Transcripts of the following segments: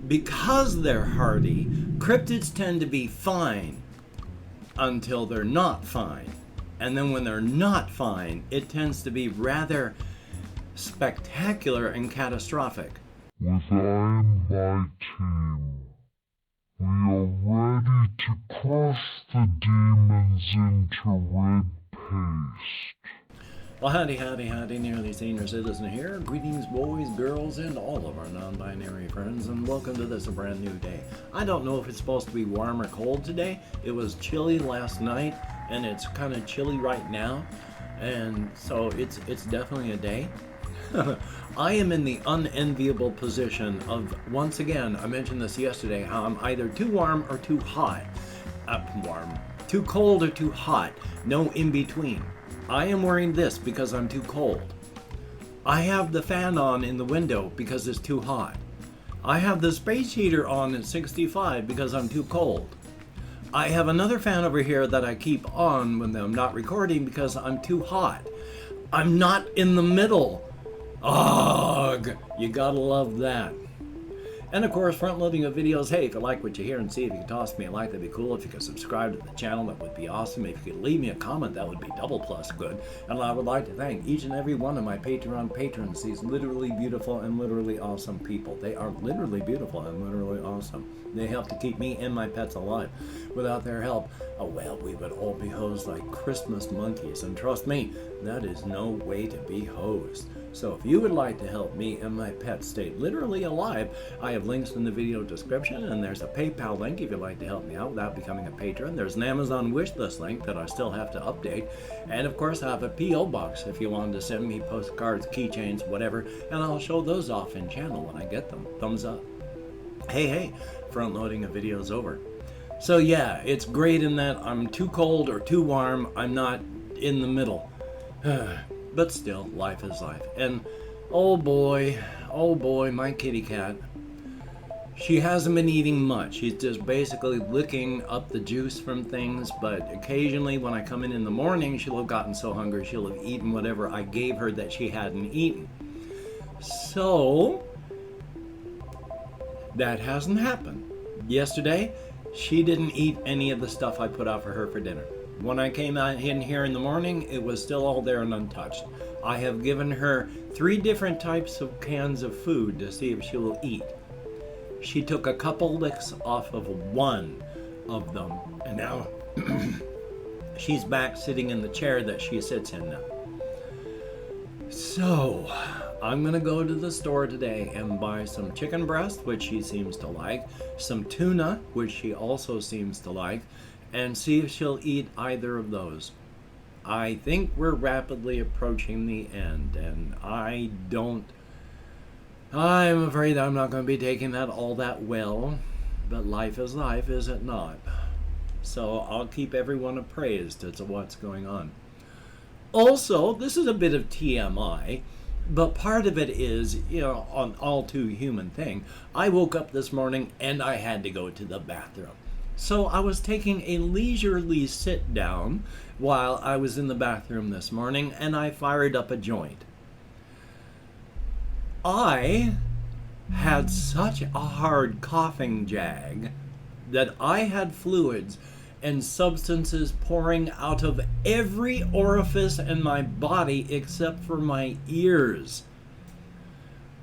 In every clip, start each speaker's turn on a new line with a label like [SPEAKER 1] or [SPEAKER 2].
[SPEAKER 1] Because they're hardy, cryptids tend to be fine until they're not fine. And then when they're not fine, it tends to be rather spectacular and catastrophic.
[SPEAKER 2] With I and my team, we are ready to crush the demons into red paste.
[SPEAKER 1] Well, howdy, Nearly Senior Citizen here. Greetings, boys, girls, and all of our non-binary friends, and welcome to this brand new day. I don't know if it's supposed to be warm or cold today. It was chilly last night, and it's kind of chilly right now, and so it's definitely a day. I am in the unenviable position of, once again, I mentioned this yesterday, how I'm either too warm or too hot. Too cold or too hot. No in between. I am wearing this because I'm too cold. I have the fan on in the window because it's too hot. I have the space heater on at 65 because I'm too cold. I have another fan over here that I keep on when I'm not recording because I'm too hot. I'm not in the middle. Ugh, you gotta love that. And of course, front-loading of videos. Hey, if you like what you hear and see, if you could toss me a like, that'd be cool. If you could subscribe to the channel, that would be awesome. If you could leave me a comment, that would be double plus good. And I would like to thank each and every one of my Patreon patrons, these literally beautiful and literally awesome people. They are literally beautiful and literally awesome. They help to keep me and my pets alive. Without their help, oh well, we would all be hosed like Christmas monkeys. And trust me, that is no way to be hosed. So if you would like to help me and my pets stay literally alive, I have links in the video description, and there's a PayPal link if you'd like to help me out without becoming a patron. There's an Amazon wishlist link that I still have to update. And of course, I have a P.O. box if you wanted to send me postcards, keychains, whatever, and I'll show those off in channel when I get them. Thumbs up. Hey, front loading of videos over. So yeah, it's great in that I'm too cold or too warm. I'm not in the middle. But still, life is life. And oh boy, my kitty cat. She hasn't been eating much. She's just basically licking up the juice from things, but occasionally when I come in the morning, she'll have gotten so hungry she'll have eaten whatever I gave her that she hadn't eaten. So, that hasn't happened. Yesterday, she didn't eat any of the stuff I put out for her for dinner. When I came out in here in the morning, it was still all there and untouched. I have given her 3 different types of cans of food to see if she will eat. She took a couple licks off of one of them, and now she's back sitting in the chair that she sits in now. So, I'm gonna go to the store today and buy some chicken breast, which she seems to like, some tuna, which she also seems to like, and see if she'll eat either of those. I think we're rapidly approaching the end, and I'm afraid I'm not going to be taking that all that well, but life is life, is it not? So I'll keep everyone appraised as to what's going on. Also, this is a bit of TMI, but part of it is, an all too human thing. I woke up this morning and I had to go to the bathroom. So I was taking a leisurely sit down while I was in the bathroom this morning, and I fired up a joint. I had such a hard coughing jag that I had fluids and substances pouring out of every orifice in my body except for my ears.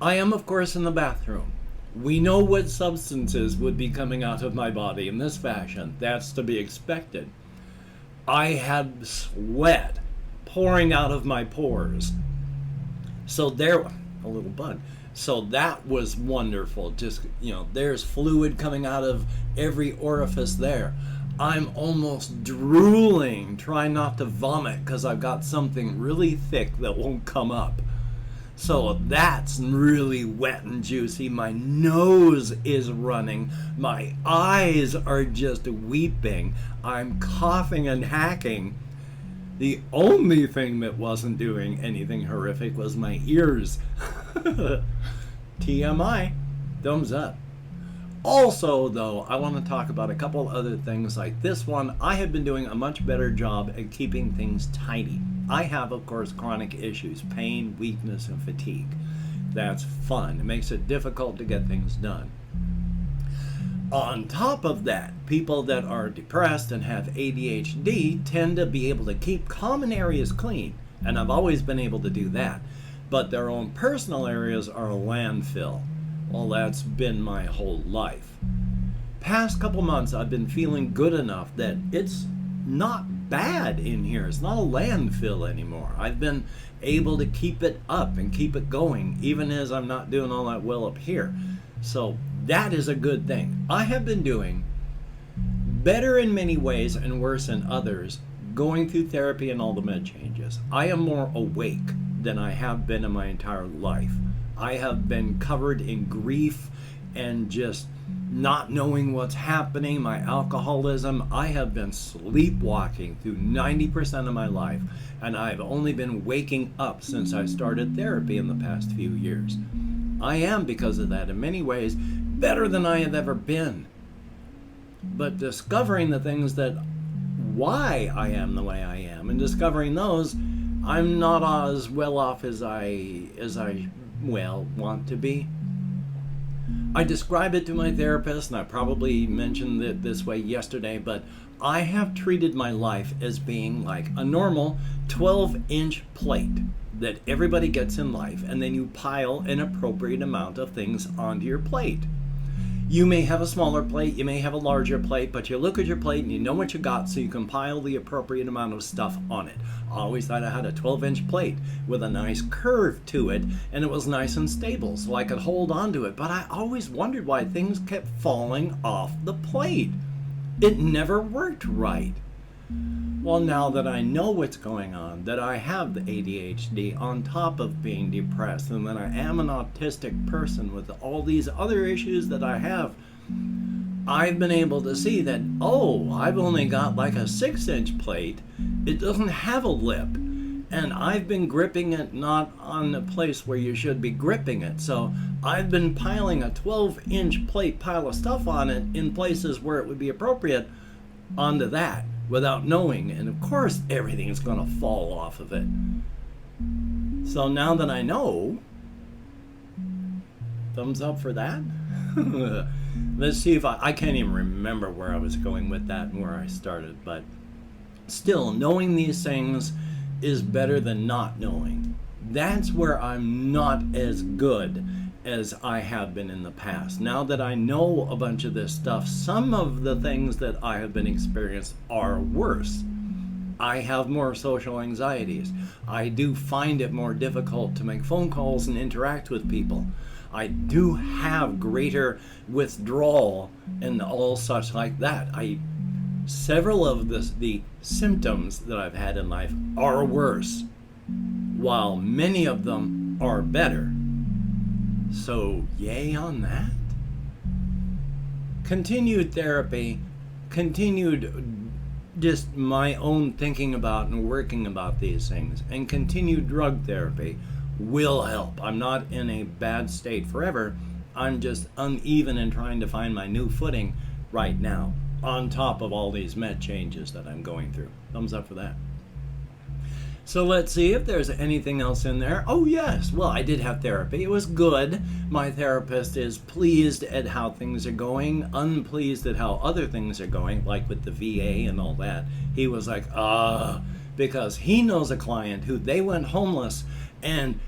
[SPEAKER 1] I am, of course, in the bathroom. We know what substances would be coming out of my body in this fashion. That's to be expected. I had sweat pouring out of my pores. So there, a little bug. So that was wonderful. Just, there's fluid coming out of every orifice there. I'm almost drooling, trying not to vomit because I've got something really thick that won't come up. So that's really wet and juicy. My nose is running. My eyes are just weeping. I'm coughing and hacking. The only thing that wasn't doing anything horrific was my ears. TMI. Thumbs up. Also, though, I want to talk about a couple other things like this one. I have been doing a much better job at keeping things tidy. I have, of course, chronic issues, pain, weakness, and fatigue. That's fun. It makes it difficult to get things done. On top of that, people that are depressed and have ADHD tend to be able to keep common areas clean, and I've always been able to do that. But their own personal areas are a landfill. Well, that's been my whole life. Past couple months, I've been feeling good enough that it's not bad in here. It's not a landfill anymore. I've been able to keep it up and keep it going, even as I'm not doing all that well up here. So that is a good thing. I have been doing better in many ways and worse in others, going through therapy and all the med changes. I am more awake than I have been in my entire life. I have been covered in grief and just not knowing what's happening, my alcoholism. I have been sleepwalking through 90% of my life, and I've only been waking up since I started therapy in the past few years. I am, because of that, in many ways, better than I have ever been. But discovering the things that why I am the way I am, and discovering those, I'm not as well off as I want to be. I describe it to my therapist, and I probably mentioned it this way yesterday, but I have treated my life as being like a normal 12-inch plate that everybody gets in life, and then you pile an appropriate amount of things onto your plate. You may have a smaller plate, you may have a larger plate, but you look at your plate and you know what you got, so you can pile the appropriate amount of stuff on it. I always thought I had a 12-inch plate with a nice curve to it, and it was nice and stable, so I could hold on to it, but I always wondered why things kept falling off the plate. It never worked right. Well, now that I know what's going on, that I have the ADHD on top of being depressed, and that I am an autistic person with all these other issues that I have, I've been able to see that, oh, I've only got like a 6-inch plate. It doesn't have a lip. And I've been gripping it not on the place where you should be gripping it. So I've been piling a 12-inch plate pile of stuff on it in places where it would be appropriate onto that, without knowing, and of course everything is going to fall off of it. So now that I know, thumbs up for that. Let's see if I can't even remember where I was going with that and where I started, but still, knowing these things is better than not knowing. That's where I'm not as good as I have been in the past. Now that I know a bunch of this stuff, some of the things that I have been experiencing are worse. I have more social anxieties. I do find it more difficult to make phone calls and interact with people. I do have greater withdrawal and all such like that. Several of the symptoms that I've had in life are worse, while many of them are better. So, yay on that. Continued therapy, continued just my own thinking about and working about these things, and continued drug therapy will help. I'm not in a bad state forever. I'm just uneven and trying to find my new footing right now, on top of all these med changes that I'm going through. Thumbs up for that. So let's see if there's anything else in there. Oh yes, well, I did have therapy. It was good. My therapist is pleased at how things are going, unpleased at how other things are going, like with the VA and all that. He was like, because he knows a client who they went homeless, and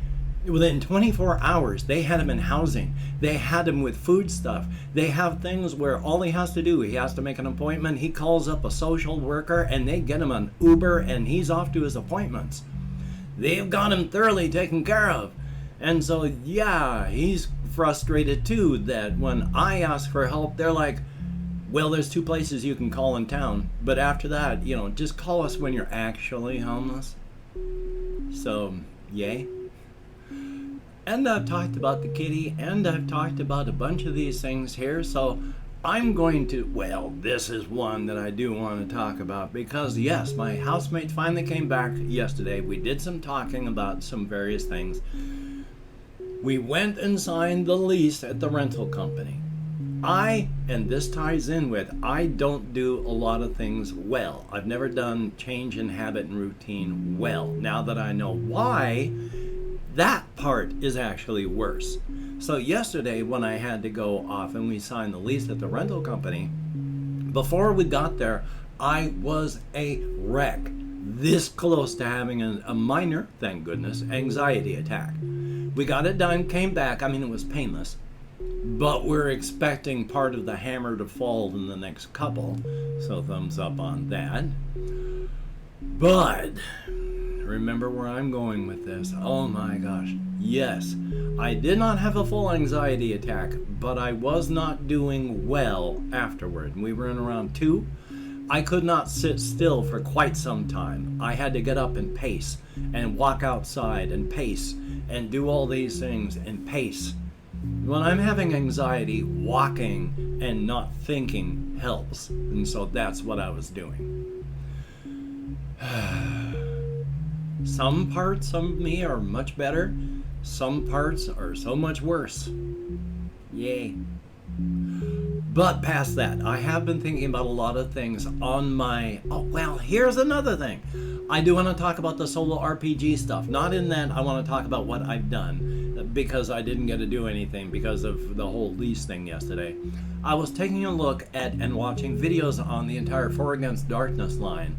[SPEAKER 1] within 24 hours, they had him in housing. They had him with food stuff. They have things where all he has to do, he has to make an appointment. He calls up a social worker and they get him an Uber and he's off to his appointments. They've got him thoroughly taken care of. And so, yeah, he's frustrated too that when I ask for help, they're like, well, there's 2 places you can call in town. But after that, just call us when you're actually homeless. So, yay. And I've talked about the kitty, and I've talked about a bunch of these things here, so I'm going to, this is one that I do want to talk about, because yes, my housemates finally came back yesterday. We did some talking about some various things. We went and signed the lease at the rental company. And this ties in with, I don't do a lot of things well. I've never done change in habit and routine well. Now that I know why, that part is actually worse. So yesterday when I had to go off and we signed the lease at the rental company, before we got there, I was a wreck. This close to having a minor, thank goodness, anxiety attack. We got it done, came back. I mean, it was painless. But we're expecting part of the hammer to fall in the next couple. So thumbs up on that. But remember where I'm going with this. Oh my gosh. Yes, I did not have a full anxiety attack, but I was not doing well afterward. We were in around 2. I could not sit still for quite some time. I had to get up and pace and walk outside and pace and do all these things and pace. When I'm having anxiety, walking and not thinking helps. And so that's what I was doing. Some parts of me are much better. Some parts are so much worse. Yay. But past that, I have been thinking about a lot of things on my... Oh, well, here's another thing. I do want to talk about the solo RPG stuff. Not in that I want to talk about what I've done, because I didn't get to do anything because of the whole lease thing yesterday. I was taking a look at and watching videos on the entire For Against Darkness line,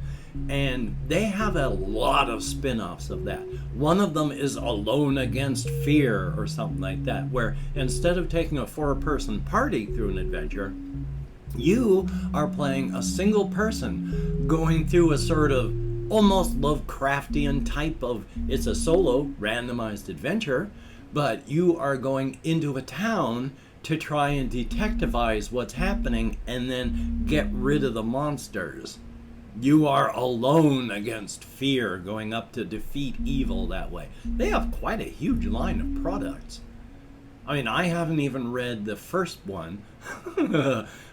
[SPEAKER 1] and they have a lot of spin-offs of that. One of them is Alone Against Fear or something like that, where instead of taking a 4-person party through an adventure, you are playing a single person going through a sort of almost Lovecraftian type of, it's a solo randomized adventure, but you are going into a town to try and detectivize what's happening and then get rid of the monsters. You are alone against fear, going up to defeat evil that way. They have quite a huge line of products. I mean, I haven't even read the first one,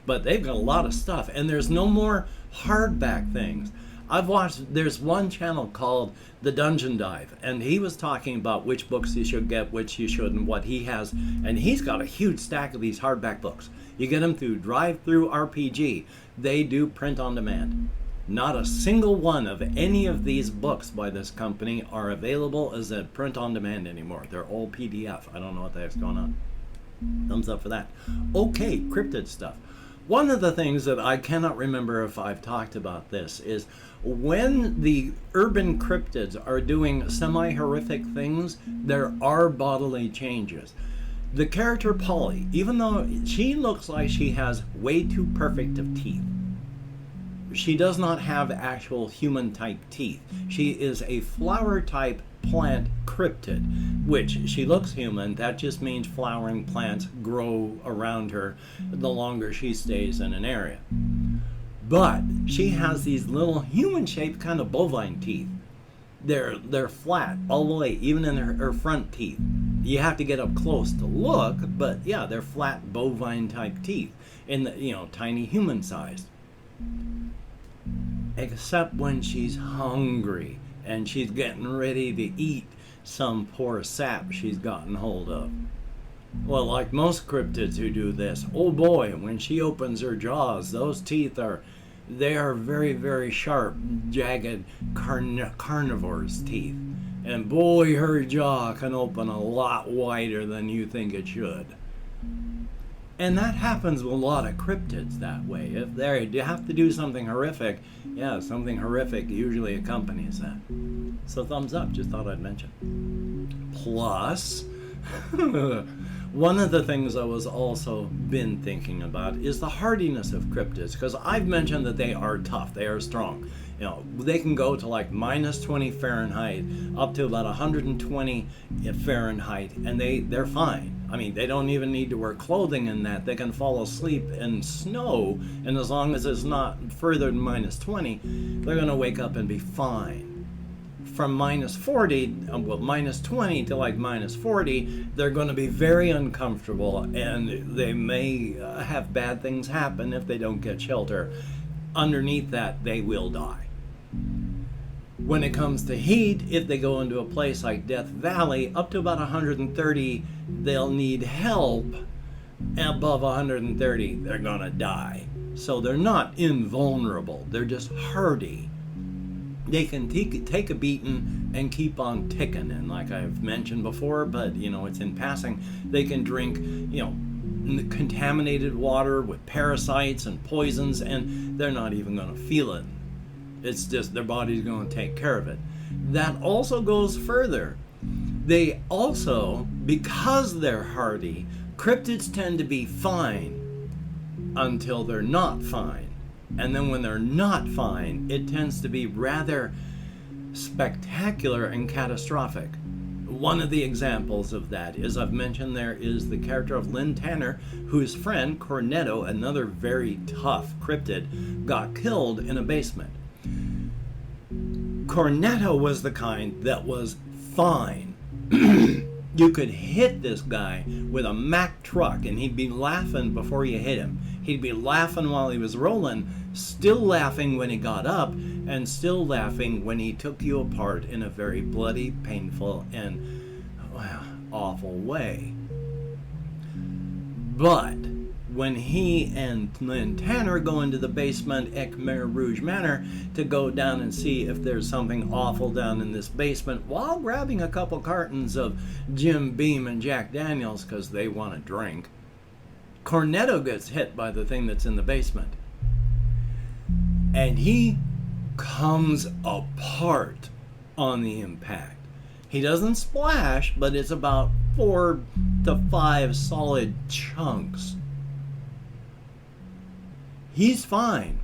[SPEAKER 1] but they've got a lot of stuff. And there's no more hardback things. I've watched, there's one channel called The Dungeon Dive, and he was talking about which books you should get, which you shouldn't, what he has. And he's got a huge stack of these hardback books. You get them through Drive-Thru RPG. They do print on demand. Not a single one of any of these books by this company are available as a print on demand anymore. They're all PDF. I don't know what the heck's going on. Thumbs up for that. Okay, cryptid stuff. One of the things that I cannot remember if I've talked about this is when the urban cryptids are doing semi-horrific things, there are bodily changes. The character Polly, even though she looks like she has way too perfect of teeth, she does not have actual human-type teeth. She is a flower-type plant cryptid, which she looks human. That just means flowering plants grow around her the longer she stays in an area. But she has these little human-shaped kind of bovine teeth. They're flat all the way, even in her front teeth. You have to get up close to look, but yeah, they're flat bovine-type teeth, in the tiny human-sized. Except when she's hungry and she's getting ready to eat some poor sap she's gotten hold of. Well, like most cryptids who do this, oh boy, when she opens her jaws, those teeth are very, very sharp, jagged carnivore's teeth. And boy, her jaw can open a lot wider than you think it should. And that happens with a lot of cryptids that way. If they have to do something horrific, yeah, something horrific usually accompanies that. So thumbs up, just thought I'd mention. Plus, one of the things I was also been thinking about is the hardiness of cryptids, because I've mentioned that they are tough, they are strong. They can go to like -20 Fahrenheit up to about 120 Fahrenheit, and they're fine. I mean, they don't even need to wear clothing in that. They can fall asleep in snow, and as long as it's not further than -20, they're going to wake up and be fine. From -20 to like -40, they're going to be very uncomfortable, and they may have bad things happen if they don't get shelter. Underneath that, they will die. When it comes to heat, if they go into a place like Death Valley, up to about 130, they'll need help. Above 130, they're gonna die. So they're not invulnerable, they're just hardy. they can take a beating and keep on ticking. And like I've mentioned before, but it's in passing, they can drink, contaminated water with parasites and poisons, and they're not even going to feel it. It's just their body's going to take care of it. That also goes further. They also, because they're hardy, cryptids tend to be fine until they're not fine. And then when they're not fine, it tends to be rather spectacular and catastrophic. One of the examples of that is, I've mentioned, there is the character of Lynn Tanner, whose friend Cornetto, another very tough cryptid, got killed in a basement. Cornetto was the kind that was fine. You could hit this guy with a Mack truck and he'd be laughing before you hit him. He'd be laughing while he was rolling, still laughing when he got up, and still laughing when he took you apart in a very bloody, painful, and awful way. But when he and Lynn Tanner go into the basement at Khmer Rouge Manor to go down and see if there's something awful down in this basement, while grabbing a couple cartons of Jim Beam and Jack Daniels because they want a drink, Cornetto gets hit by the thing that's in the basement. And he comes apart on the impact. He doesn't splash, but it's about 4 to 5 solid chunks. He's fine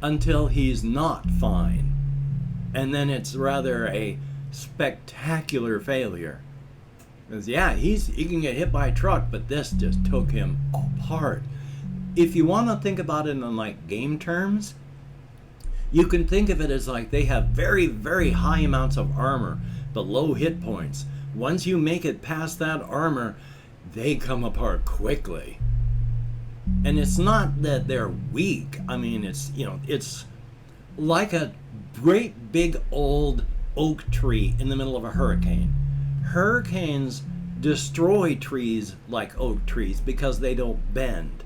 [SPEAKER 1] until he's not fine. And then it's rather a spectacular failure. Because he can get hit by a truck, but this just took him apart. If you want to think about it in like game terms, you can think of it as like they have very, very high amounts of armor, but low hit points. Once you make it past that armor, they come apart quickly. And it's not that they're weak. I mean, it's like a great big old oak tree in the middle of a hurricane. Hurricanes destroy trees like oak trees because they don't bend.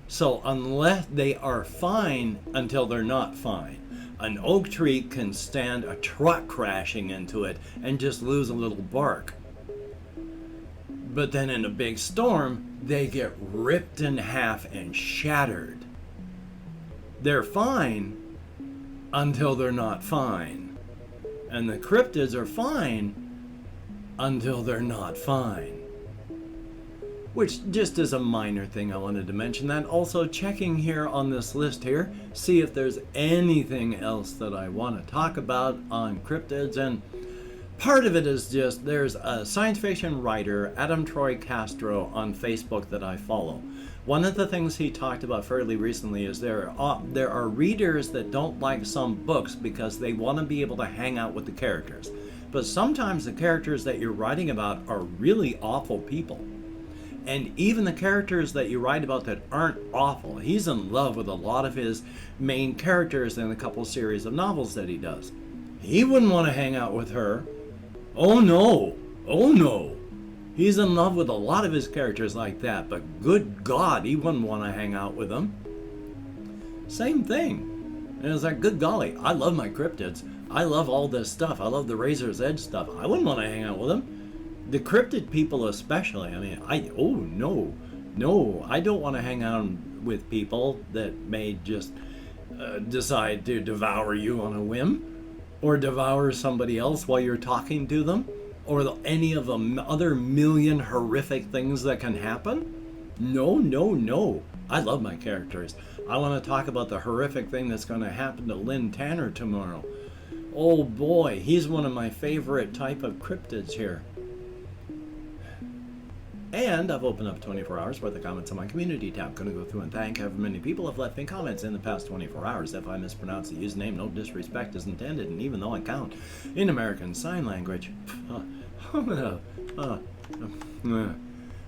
[SPEAKER 1] So unless they are fine until they're not fine. An oak tree can stand a truck crashing into it and just lose a little bark. But then in a big storm, they get ripped in half and shattered. They're fine until they're not fine. And the cryptids are fine until they're not fine. Which, just as a minor thing, I wanted to mention that. Also checking here on this list here, see if there's anything else that I want to talk about on cryptids. And part of it is just, there's a science fiction writer, Adam Troy Castro, on Facebook that I follow. One of the things he talked about fairly recently is there are readers that don't like some books because they want to be able to hang out with the characters. But sometimes the characters that you're writing about are really awful people. And even the characters that you write about that aren't awful, he's in love with a lot of his main characters in a couple series of novels that he does. He wouldn't want to hang out with her. Oh no, oh no. He's in love with a lot of his characters like that, but good God, he wouldn't want to hang out with them. Same thing. And it's like, good golly, I love my cryptids. I love all this stuff. I love the Razor's Edge stuff. I wouldn't want to hang out with them. The cryptid people especially. I mean, I don't want to hang out with people that may just decide to devour you on a whim, or devour somebody else while you're talking to them, or any of the other million horrific things that can happen. No. I love my characters. I want to talk about the horrific thing that's going to happen to Lynn Tanner tomorrow. Oh boy, he's one of my favorite type of cryptids here. And I've opened up 24 hours worth of comments on my community tab. Going to go through and thank however many people have left me comments in the past 24 hours. If I mispronounce the username, no disrespect is intended, and even though I count in American Sign Language.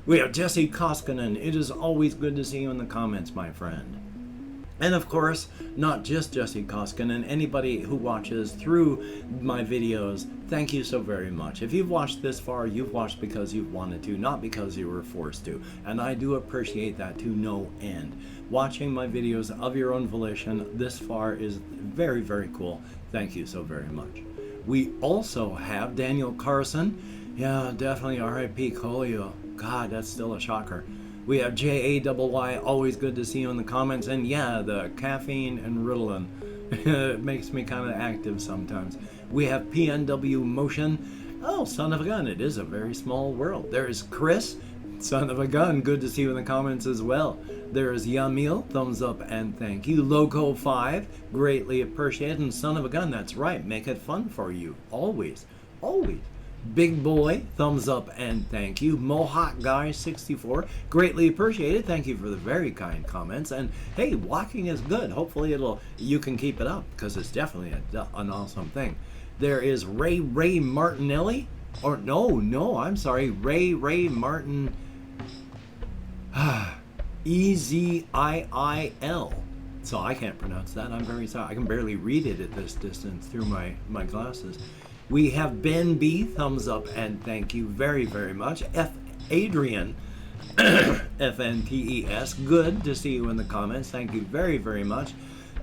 [SPEAKER 1] We have Jesse Koskinen. It is always good to see you in the comments, my friend. And of course, not just Jesse Koskin and anybody who watches through my videos, thank you so very much. If you've watched this far, you've watched because you've wanted to, not because you were forced to. And I do appreciate that to no end. Watching my videos of your own volition this far is very, very cool. Thank you so very much. We also have Daniel Carson. Yeah, definitely R.I.P. Colio. God, that's still a shocker. We have J-A-Y-Y, always good to see you in the comments. And yeah, the caffeine and Ritalin, it makes me kind of active sometimes. We have PNW Motion. Oh, son of a gun, it is a very small world. There's Chris, son of a gun, good to see you in the comments as well. There's Yamil, thumbs up and thank you. Loco5, greatly appreciated. And son of a gun, that's right, make it fun for you, always, always. Big Boy, thumbs up and thank you. Mohawk Guy 64, greatly appreciated. Thank you for the very kind comments. And hey, walking is good. Hopefully you can keep it up because it's definitely an awesome thing. There is Ray Martinelli, or no, I'm sorry, Ray Martin, EZIIL. So I can't pronounce that. I'm very sorry. I can barely read it at this distance through my glasses. We have Ben B, thumbs up and thank you very, very much. Adrian, FNTES, good to see you in the comments. Thank you very, very much.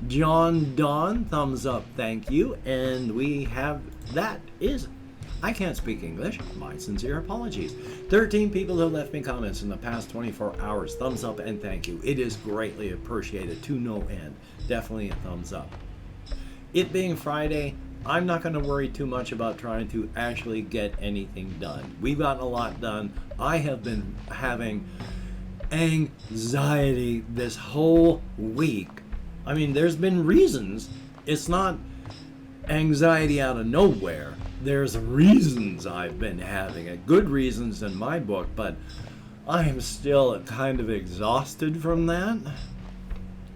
[SPEAKER 1] John Don, thumbs up, thank you. And we have, I can't speak English, my sincere apologies. 13 people who left me comments in the past 24 hours. Thumbs up and thank you. It is greatly appreciated to no end. Definitely a thumbs up. It being Friday, I'm not going to worry too much about trying to actually get anything done. We've gotten a lot done. I have been having anxiety this whole week. I mean, there's been reasons. It's not anxiety out of nowhere. There's reasons I've been having it. Good reasons in my book, but I am still kind of exhausted from that.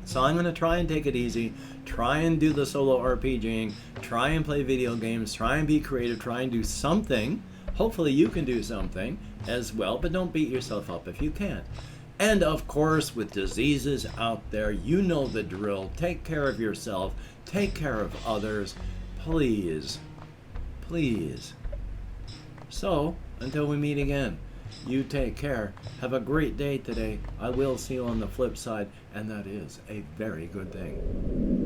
[SPEAKER 1] So I'm going to try and take it easy, try and do the solo RPGing, try and play video games, try and be creative, try and do something. Hopefully you can do something as well, but don't beat yourself up if you can't. And of course, with diseases out there, you know the drill. Take care of yourself, take care of others, please, please. So, until we meet again, you take care. Have a great day today. I will see you on the flip side, and that is a very good thing.